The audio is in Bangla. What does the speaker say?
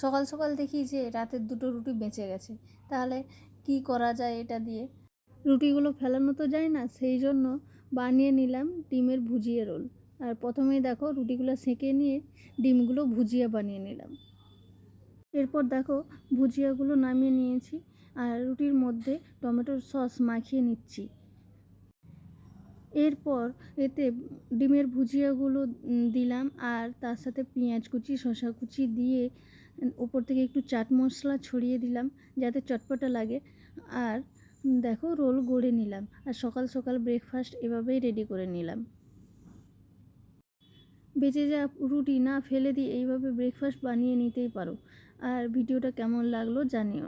সকাল সকাল দেখি যে রাতের 2টো রুটি বেঁচে গেছে। তাহলে কি করা যায় এটা দিয়ে? রুটিগুলো ফেলানো তো যায় না, সেই জন্য বানিয়ে নিলাম ডিমের ভুজিয়া রোল। আর প্রথমেই দেখো রুটিগুলো সেঁকে নিয়ে ডিমগুলো ভুজিয়া বানিয়ে নিলাম। এরপর দেখো ভুজিয়াগুলো নামিয়ে নিয়েছি আর রুটির মধ্যে টমেটোর সস মাখিয়ে নিচ্ছি। এরপর এতে ডিমের ভুজিয়াগুলো দিলাম আর তার সাথে পেঁয়াজ কুচি, শসা কুচি দিয়ে ওপর থেকে একটু চাট মশলা ছড়িয়ে দিলাম যাতে চটপটা লাগে। আর দেখো রোল গড়ে নিলাম আর সকাল সকাল ব্রেকফাস্ট এভাবেই রেডি করে নিলাম। বেঁচে যাওয়া রুটি না ফেলে দিয়ে এইভাবে ব্রেকফাস্ট বানিয়ে নিতেই পারো। আর ভিডিওটা কেমন লাগলো জানিও।